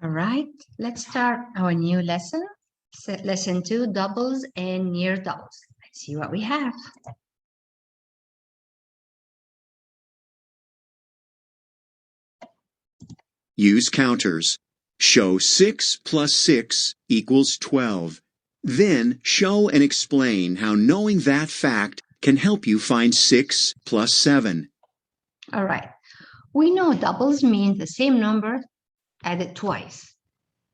All right, let's start our new lesson. Lesson 2, doubles and near doubles. Let's see what we have. Use counters. Show 6 plus 6 equals 12. Then show and explain how knowing that fact can help you find 6 plus 7. All right, we know doubles mean the same number added twice.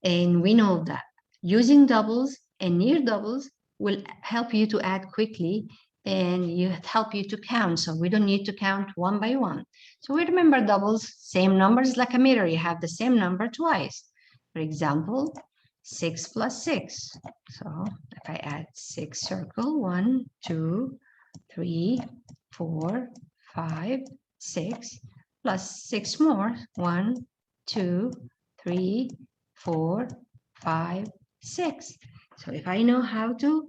And we know that using doubles and near doubles will help you to add quickly and help you to count. So we don't need to count one by one. So we remember doubles, same numbers like a mirror. You have the same number twice. For example, 6 plus 6. So if I add 6 circle, 1, 2, 3, 4, 5, 6, plus 6 more, 1, 2, 3, 4, 5, 6. So if I know how to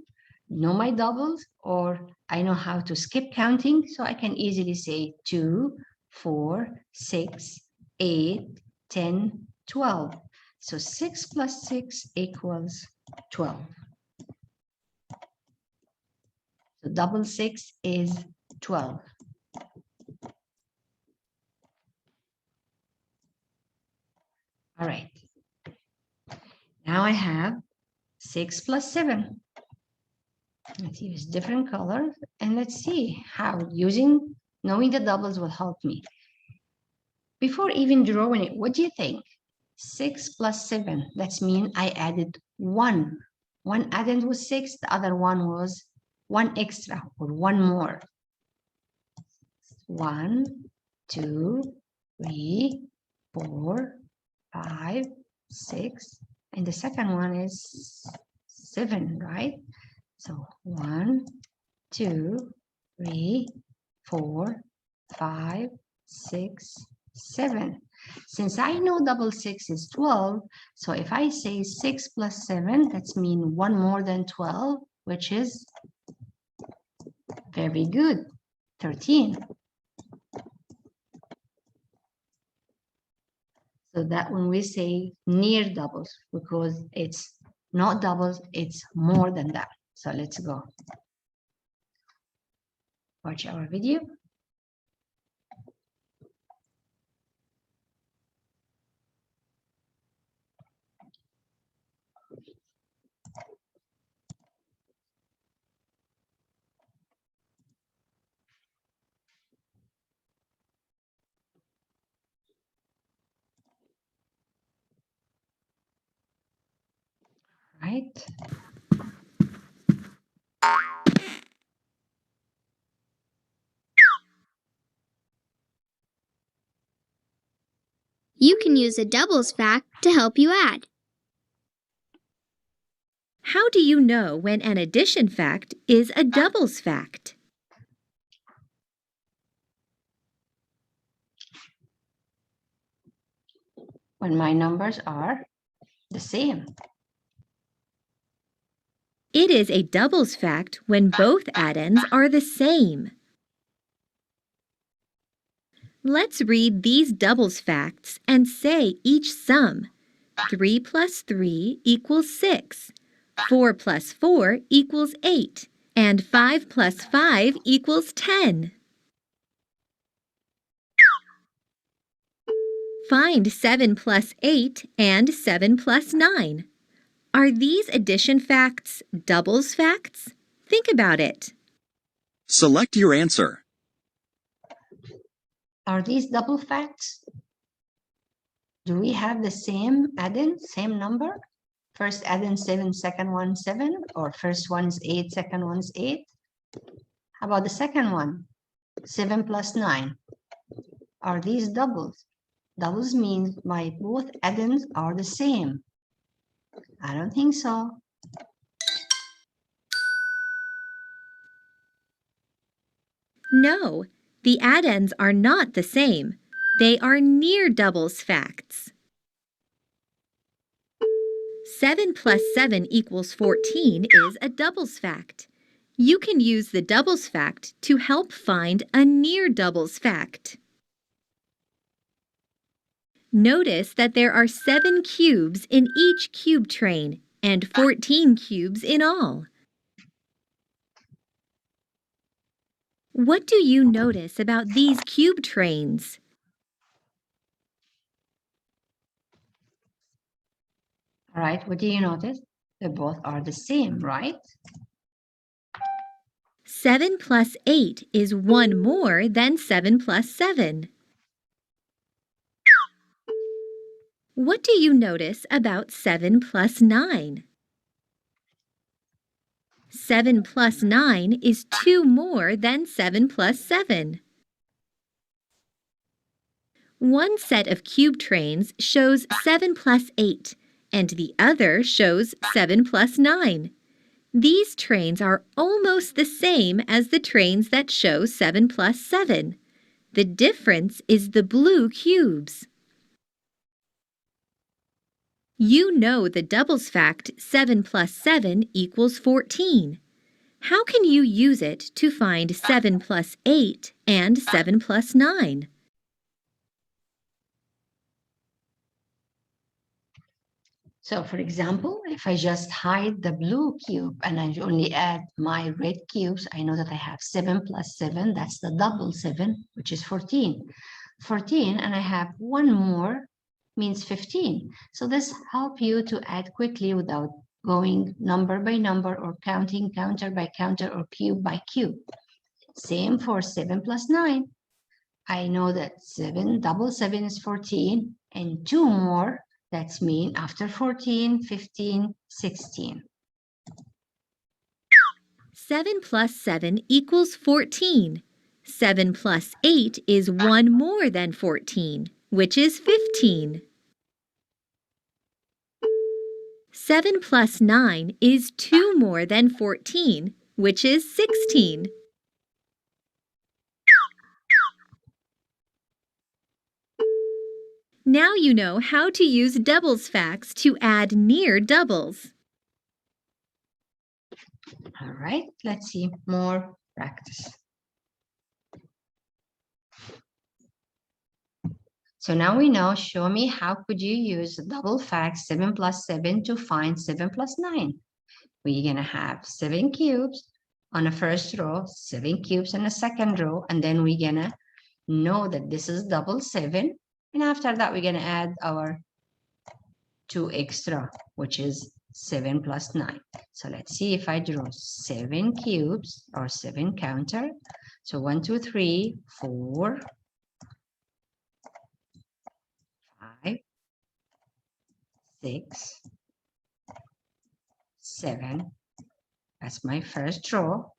know my doubles, or I know how to skip counting, so I can easily say 2, 4, 6, 8, 10, 12. So 6 plus 6 equals 12. So double 6 is 12. All right. Now I have 6 plus 7. Let's use different colors and let's see how knowing the doubles will help me. Before even drawing it, what do you think? 6 plus 7, that means I added 1. One added was 6, the other one was 1 extra or 1 more. 1, 2, 3, 4, 5, 6, and the second one is 7, right? So 1, 2, 3, 4, 5, 6, 7. Since I know double 6 is 12, so if I say 6 plus 7, that's mean 1 more than 12, which is very good, 13. So that when we say near doubles, because it's not doubles, it's more than that. So let's go. Watch our video. Right. You can use a doubles fact to help you add. How do you know when an addition fact is a doubles fact? When my numbers are the same. It is a doubles fact when both addends are the same. Let's read these doubles facts and say each sum. 3 plus 3 equals 6. 4 plus 4 equals 8. And 5 plus 5 equals 10. Find 7 plus 8 and 7 plus 9. Are these addition facts doubles facts? Think about it. Select your answer. Are these double facts? Do we have the same addend, same number? First addend 7, second one 7, or first one is 8, second one is 8? How about the second one? 7 plus 9. Are these doubles? Doubles means my both addends are the same. I don't think so. No, the addends are not the same. They are near doubles facts. 7 plus 7 equals 14 is a doubles fact. You can use the doubles fact to help find a near doubles fact. Notice that there are 7 cubes in each cube train and 14 cubes in all. What do you notice about these cube trains? All right, what do you notice? They both are the same, right? 7 plus 8 is 1 more than 7 plus 7. What do you notice about 7 plus 9? 7 plus 9 is 2 more than 7 plus 7. One set of cube trains shows 7 plus 8, and the other shows 7 plus 9. These trains are almost the same as the trains that show 7 plus 7. The difference is the blue cubes. You know the doubles fact 7 plus 7 equals 14. How can you use it to find 7 plus 8 and 7 plus 9? So for example, if I just hide the blue cube and I only add my red cubes, I know that I have 7 plus 7, that's the double 7, which is 14. 14, and I have one more, means 15. So this helps you to add quickly without going number by number or counting counter by counter or cube by cube. Same for 7 plus 9. I know that double 7 is 14, and 2 more, that's mean after 14, 15, 16. 7 plus 7 equals 14. 7 plus 8 is 1 more than 14, which is 15. 7 plus 9 is 2 more than 14, which is 16. Now you know how to use doubles facts to add near doubles. All right, let's see more practice. So now we know, show me how could you use the double fact 7 plus 7 to find 7 plus 9. We're going to have 7 cubes on the first row, 7 cubes on the second row, and then we're going to know that this is double 7. And after that, we're going to add our 2 extra, which is 7 plus 9. So let's see if I draw 7 cubes or 7 counter. So 1, 2, 3, 4, 5, 6, 7. That's my first row.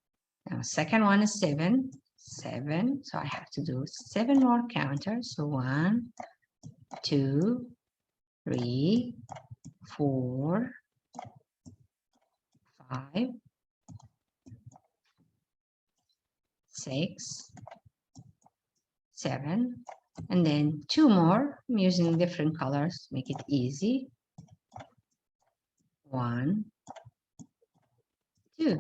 Now second one is 7, 7. So I have to do 7 more counters. So 1, 2, 3, 4, 5, 6, 7, and then 2 more. I'm using different colors, make it easy. 1, 2.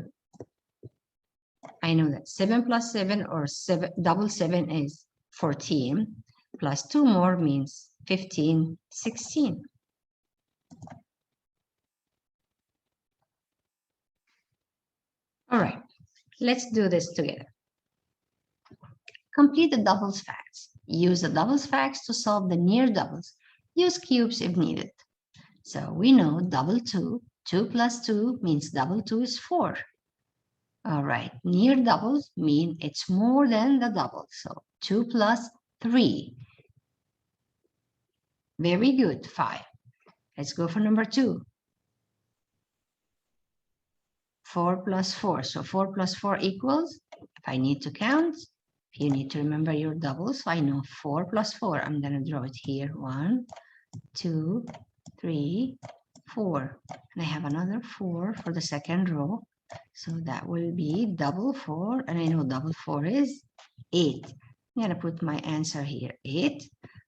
I know that 7 plus 7 or double 7 is 14, plus 2 more means 15, 16. All right, let's do this together. Complete the doubles facts. Use the doubles facts to solve the near doubles. Use cubes if needed. So we know double 2, 2 plus 2 means double 2 is 4. All right, near doubles mean it's more than the double. So 2 plus 3. Very good, 5. Let's go for number 2. 4 plus 4. So 4 plus 4 equals, if I need to count, you need to remember your doubles. So I know 4 plus 4. I'm going to draw it here. 1, 2, 3, 4. And I have another 4 for the second row. So that will be double 4. And I know double 4 is 8. I'm going to put my answer here, 8.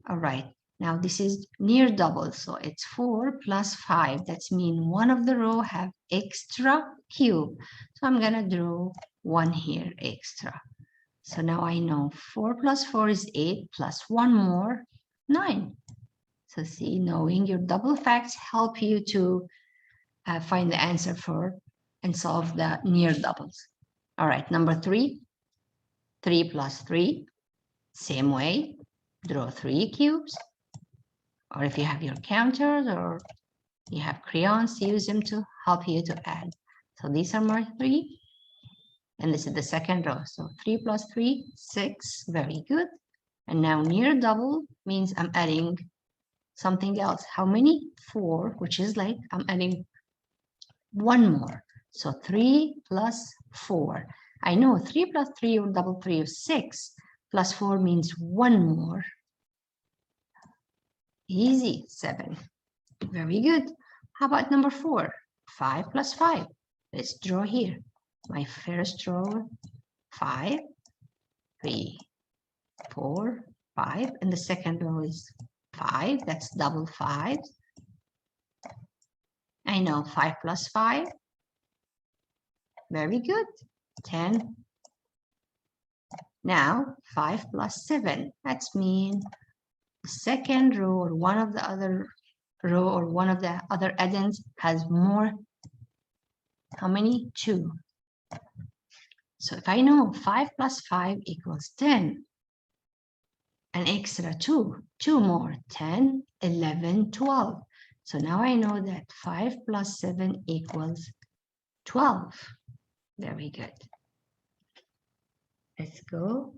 All right. Now this is near double. So it's 4 plus 5. That's mean one of the row have extra cube. So I'm going to draw one here extra. So now I know 4 plus 4 is 8 plus one more, 9. So see, knowing your double facts help you to find the answer for and solve the near doubles. All right, number 3, 3 plus 3, same way, draw 3 cubes, or if you have your counters or you have crayons, use them to help you to add. So these are my 3, and this is the second row. So 3 plus 3, 6, very good. And now near double means I'm adding something else. How many? 4, which is like I'm adding one more. So 3 plus 4. I know 3 plus 3 or double 3 is 6. Plus 4 means one more. Easy, 7. Very good. How about number 4? 5 plus 5. Let's draw here. My first row, 5, 3, 4, 5. And the second row is 5. That's double 5. I know 5 plus 5. Very good. 10. Now 5 plus 7. That's mean the second row or one of the other row or one of the other addends has more. How many? 2. So if I know 5 plus 5 equals 10, an extra 2, 2 more, 10, 11, 12. So now I know that 5 plus 7 equals 12. Very good. Let's go.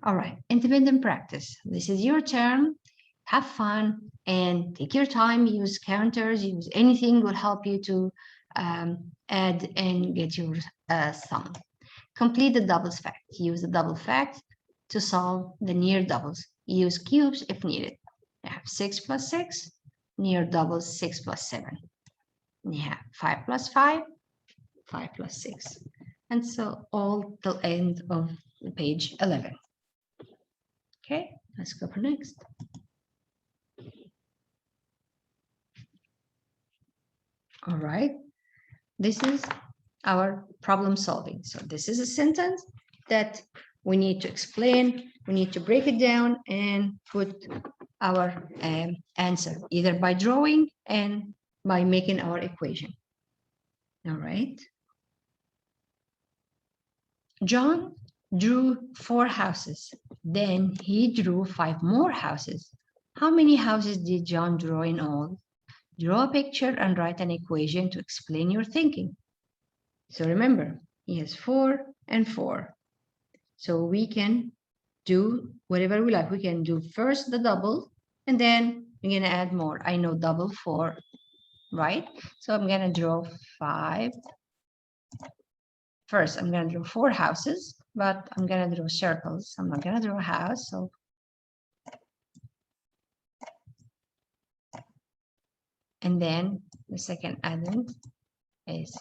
All right, independent practice. This is your turn. Have fun and take your time. Use counters, use anything will help you to add and get your sum. Complete the doubles fact. Use the double fact to solve the near doubles. Use cubes if needed. You have 6 plus 6, near doubles 6 plus 7. You have 5 plus 5, 5 plus 6. And so all till end of the page 11. Okay, let's go for next. All right, this is our problem solving. So this is a sentence that we need to explain, we need to break it down and put our answer, either by drawing and by making our equation. All right. John drew 4 houses. Then he drew 5 more houses. How many houses did John draw in all? Draw a picture and write an equation to explain your thinking. So remember, he has 4 and 4. So we can do whatever we like. We can do first the double, and then we're going to add more. I know double 4, right? So I'm going to draw 5. First, I'm going to draw 4 houses, but I'm going to draw circles. I'm not going to draw a house. So and then the second addend is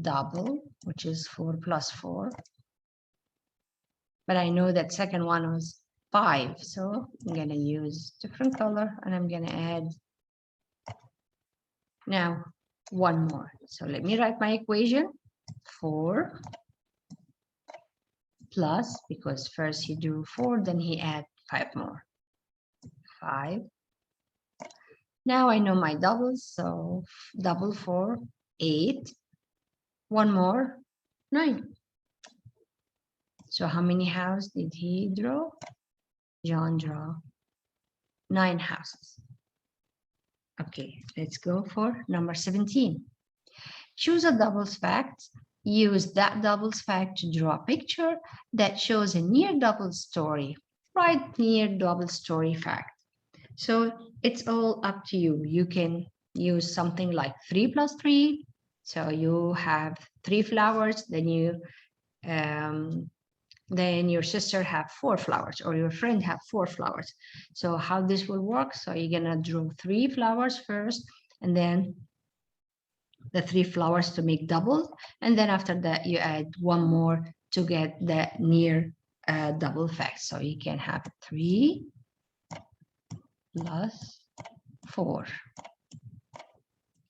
double, which is 4 plus 4. But I know that second one was 5, so I'm going to use different color and I'm going to add now one more. So let me write my equation. 4 plus, because first he drew 4, then he add 5 more. 5. Now I know my doubles, so double 4, 8. One more, 9. So how many houses did he draw? John drew 9 houses. Okay, let's go for number 17. Choose a doubles fact. Use that doubles fact to draw a picture that shows a near double story. Write near double story fact. So it's all up to you. You can use something like 3 plus 3. So you have 3 flowers, then your sister have 4 flowers, or your friend have 4 flowers. So how this will work? So you're gonna draw 3 flowers first, and then the 3 flowers to make double, and then after that you add one more to get the near double fact. So you can have 3 plus 4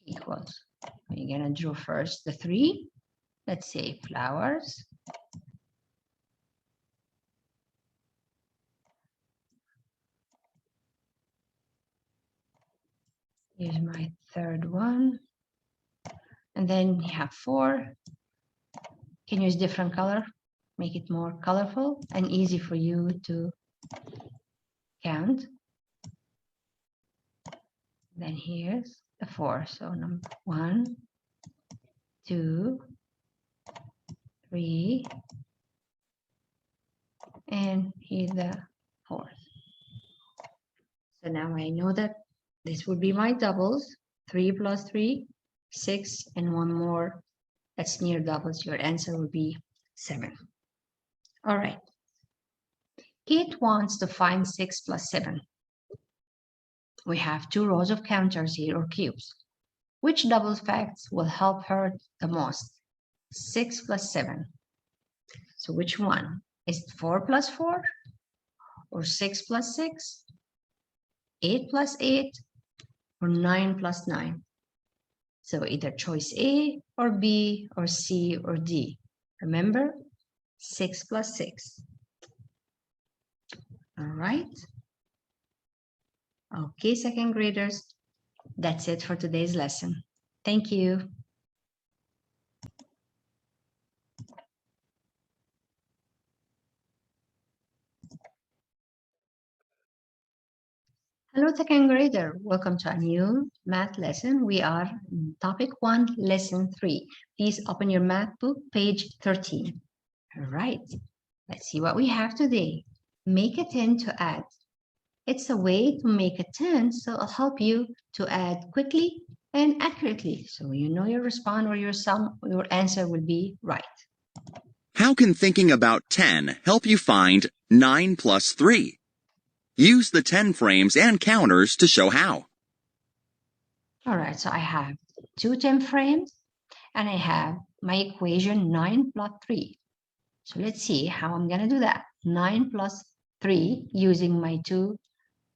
equals. You're gonna draw first the 3, Let's say flowers. Here's my third one. And then you have 4. Can use different color, make it more colorful and easy for you to count. Then here's the 4. So number 1, 2, 3, and here's the 4th. So now I know that this would be my doubles. 3 plus 3, 6, and 1 more. That's near doubles. Your answer would be 7. All right. Kate wants to find 6 plus 7. We have 2 rows of counters here, or cubes. Which double facts will help her the most? 6 plus 7. So which one? Is it 4 plus 4? Or 6 plus 6? 8 plus 8? Or 9 plus 9? So either choice A or B or C or D. Remember, 6 plus 6. All right. Okay, second graders, that's it for today's lesson. Thank you. Hello, second grader. Welcome to a new math lesson. We are in topic 1, lesson 3. Please open your math book, page 13. All right, let's see what we have today. Make a 10 to add. It's a way to make a 10, so it'll help you to add quickly and accurately. So you know your response or your sum, your answer will be right. How can thinking about 10 help you find 9 plus 3? Use the 10 frames and counters to show how. All right, so I have 2 10 frames and I have my equation 9 plus 3. So let's see how I'm going to do that. 9 plus 3 using my 2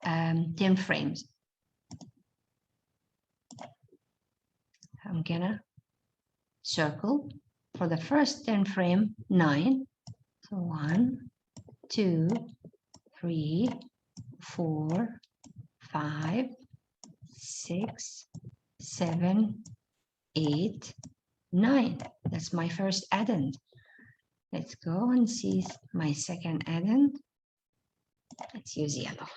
10 frames. I'm going to circle for the first 10 frame 9. So 1, 2, 3, 4, 5, 6, 7, 8, 9. That's my first addend. Let's go and see my second addend. Let's use yellow.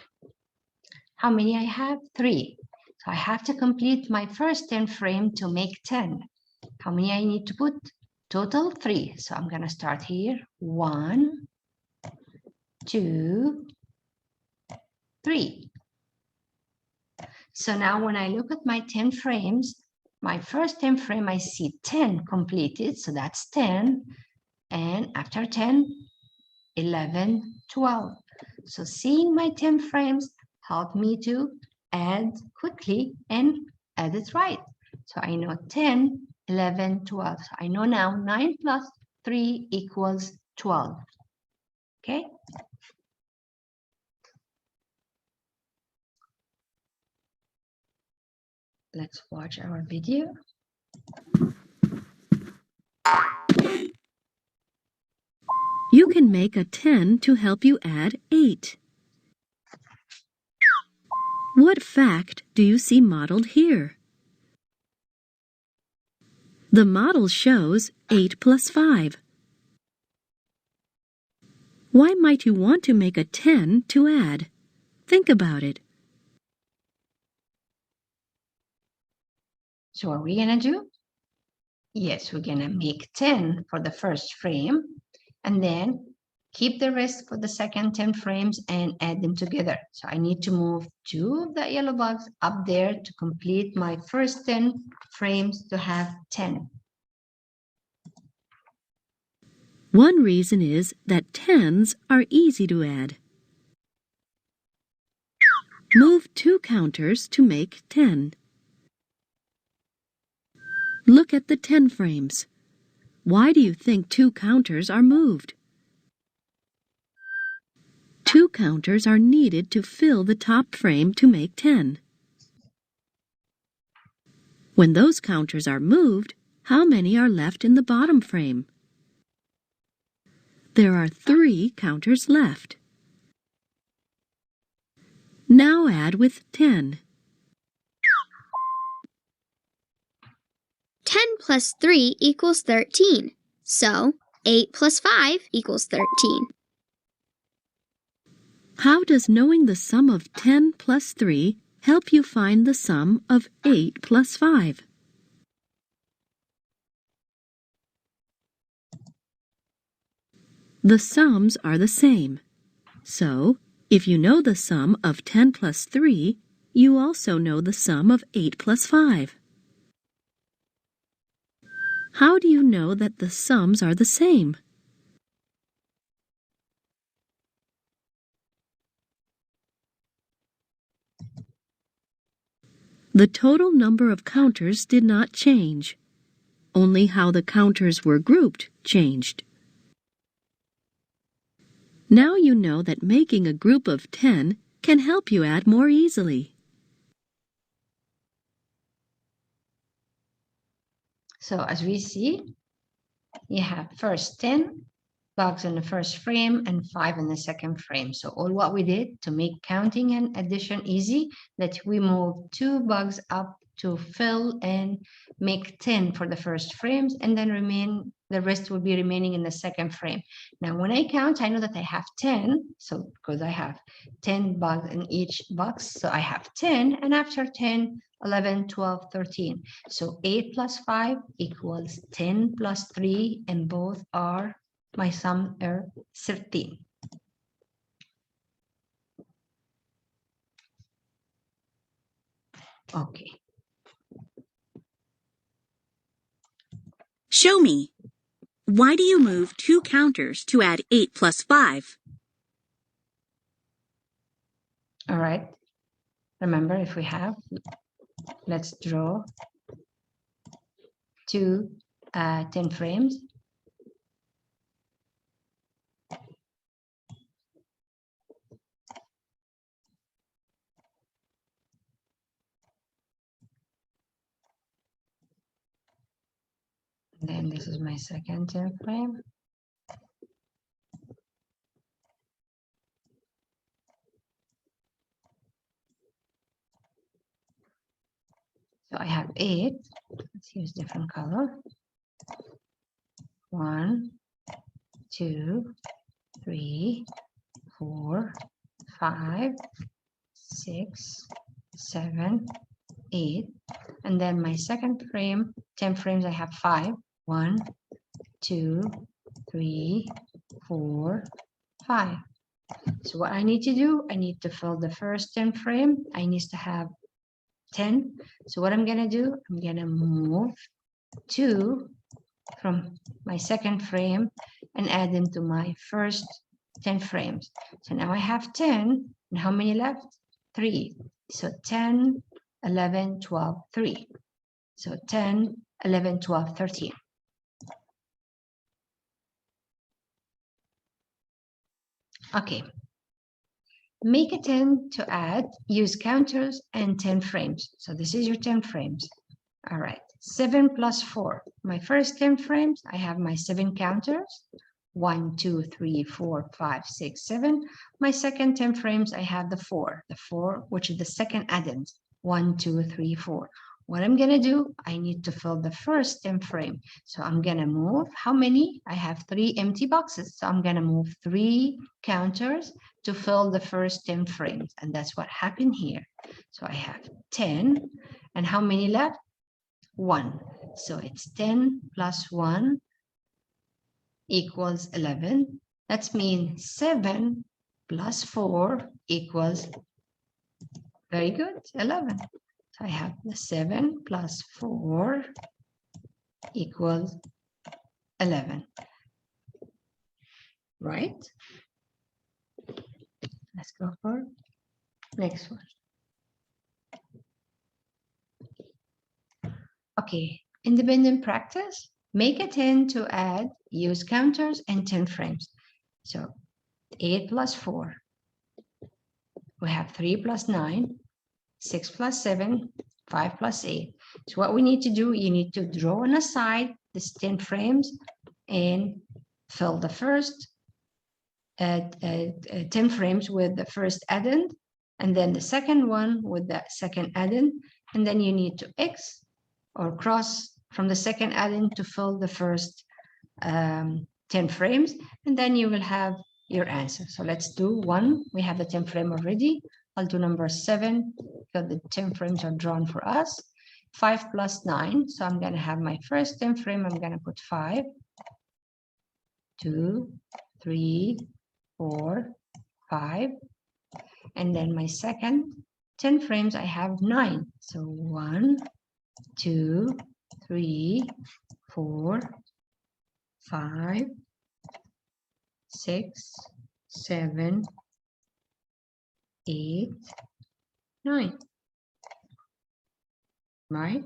How many I have? 3. So I have to complete my first 10 frame to make 10. How many I need to put? Total 3. So I'm going to start here. 1, 2, 3. So now when I look at my 10 frames, my first 10 frame, I see 10 completed. So that's 10. And after 10, 11, 12. So seeing my 10 frames helped me to add quickly and add it right. So I know 10, 11, 12. So I know now 9 plus 3 equals 12. Okay? Let's watch our video. You can make a 10 to help you add 8. What fact do you see modeled here? The model shows 8 plus 5. Why might you want to make a 10 to add? Think about it. So what are we going to do? Yes, we're going to make 10 for the first frame and then keep the rest for the second 10 frames and add them together. So I need to move 2 of the yellow bugs up there to complete my first 10 frames to have 10. One reason is that 10s are easy to add. Move 2 counters to make 10. Look at the 10 frames. Why do you think 2 counters are moved? 2 counters are needed to fill the top frame to make 10. When those counters are moved, How many are left in the bottom frame? There are 3 counters left. Now add with 10. 10 plus 3 equals 13. So, 8 plus 5 equals 13. How does knowing the sum of 10 plus 3 help you find the sum of 8 plus 5? The sums are the same. So, if you know the sum of 10 plus 3, you also know the sum of 8 plus 5. How do you know that the sums are the same? The total number of counters did not change. Only how the counters were grouped changed. Now you know that making a group of 10 can help you add more easily. So as we see, you have first 10 bugs in the first frame and 5 in the second frame. So all what we did to make counting and addition easy, that we moved 2 bugs up to fill and make 10 for the first frames, and then the rest will be remaining in the second frame. Now when I count, I know that I have 10, so because I have 10 bugs in each box, so I have 10, and after 10, 11, 12, 13. So 8 plus 5 equals 10 plus 3, and both are, my sum are 13. Okay. Show me. Why do you move 2 counters to add 8 plus 5? All right. Remember, if we have, let's draw 2 10 frames. Then this is my second 10 frame. So I have 8. Let's use different color. 1, 2, 3, 4, 5, 6, 7, 8. And then my second frame, 10 frames, I have 5. 1, 2, 3, 4, 5. So what I need to do, I need to fill the first 10 frame. I need to have 10. So what I'm gonna do, I'm gonna move 2 from my second frame and add them to my first 10 frames. So now I have 10, and how many left? 3. So 10, 11, 12, 3. So 10, 11, 12, 13. Okay. Make a 10 to add, use counters and 10 frames. So this is your 10 frames. All right, 7 plus 4. My first 10 frames, I have my 7 counters. 1, 2, 3, 4, 5, 6, 7. My second 10 frames, I have the 4, which is the second addend. 1, 2, 3, 4. What I'm gonna do, I need to fill the first 10 frame. So I'm gonna move, how many? I have 3 empty boxes. So I'm gonna move 3 counters to fill the first 10 frames. And that's what happened here. So I have 10, and how many left? 1. So it's 10 plus 1 equals 11. That means 7 plus 4 equals, very good, 11. So I have the 7 plus 4 equals 11. Right? Let's go for next one. Okay, independent practice. Make a 10 to add, use counters and 10 frames. So 8 plus 4. We have 3 plus 9, 6 plus 7, 5 plus 8. So what we need to do, you need to draw on a side this 10 frames and fill the first 10 frames with the first addend, and then the second one with the second addend, and then you need to X or cross from the second addend to fill the first 10 frames, and then you will have your answer. So let's do 1. We have the 10 frame already. I'll do number 7 because the 10 frames are drawn for us. 5 plus 9. So I'm going to have my first 10 frame. I'm going to put 5, 2, 3, 4, 5. And then my second 10 frames, I have 9. So 1, 2, 3, 4, 5, 6, 7, 8, 9. Right?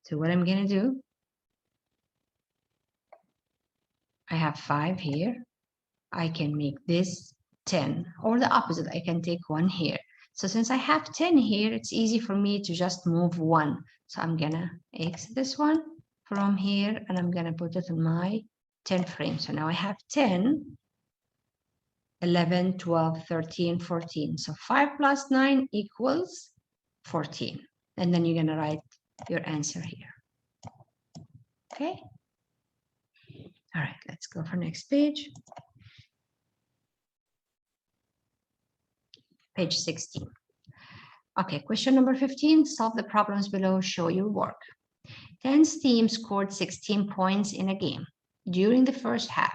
So what I'm going to do, I have 5 here. I can make this 10, or the opposite. I can take 1 here. So since I have 10 here, it's easy for me to just move 1. So I'm going to exit this one from here, and I'm going to put it in my 10 frame. So now I have 10, 11, 12, 13, 14. So 5 plus 9 equals 14. And then you're going to write your answer here. Okay. All right, let's go for next page. Page 16. Okay, question number 15. Solve the problems below, show your work. 10's team scored 16 points in a game. During the first half,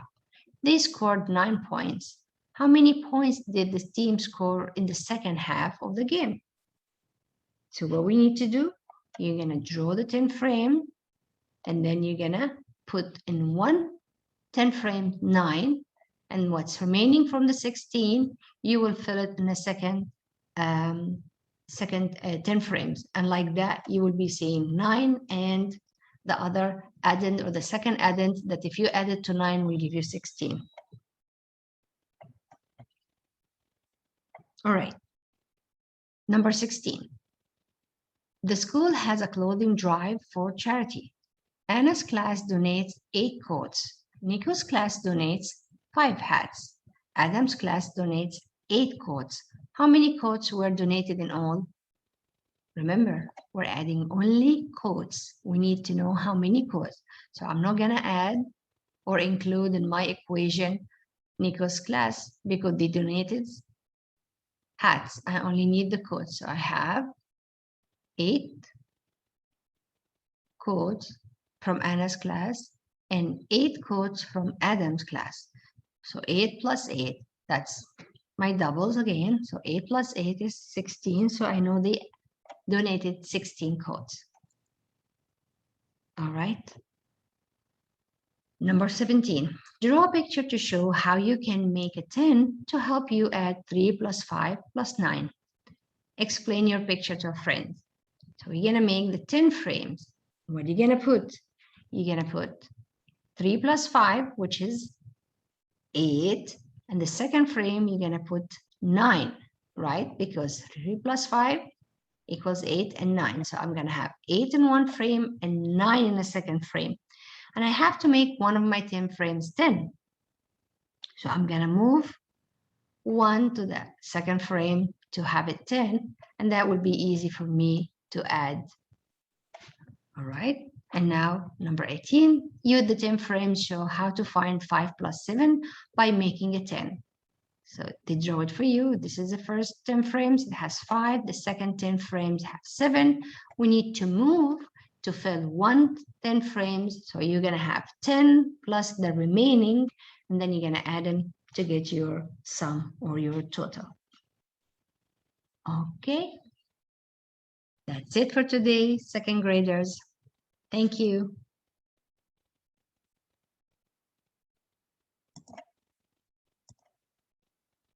they scored 9 points. How many points did the team score in the second half of the game? So what we need to do, you're going to draw the 10 frame, and then you're going to put in one 10 frame 9, and what's remaining from the 16, you will fill it in the second 10 frames. And like that, you will be seeing 9 and the other addend, or the second addend, that if you add it to 9 will give you 16. All right. Number 16. The school has a clothing drive for charity. Anna's class donates 8 coats. Nico's class donates 5 hats. Adam's class donates 8 coats. How many coats were donated in all? Remember, we're adding only coats. We need to know how many coats. So I'm not going to add or include in my equation Nico's class because they donated hats. I only need the coats. So I have 8 coats from Anna's class and 8 coats from Adam's class. So 8 plus 8, that's my doubles again. So 8 plus 8 is 16. So I know they donated 16 coats. All right. Number 17, draw a picture to show how you can make a 10 to help you add 3 plus 5 plus 9. Explain your picture to a friend. So we're going to make the 10 frames. What are you going to put? You're going to put 3 plus 5, which is 8. And the second frame, you're going to put 9, right? Because 3 plus 5 equals 8 and 9. So I'm going to have 8 in one frame and 9 in the second frame. And I have to make one of my 10 frames 10. So I'm going to move 1 to the second frame to have it 10. And that would be easy for me to add. All right. And now number 18, use the 10 frames show how to find 5 plus 7 by making a 10. So they draw it for you. This is the first 10 frames. It has 5. The second 10 frames have 7. We need to move to fill 1 10 frames. So you're going to have 10 plus the remaining, and then you're going to add them to get your sum or your total. Okay. That's it for today, second graders. Thank you.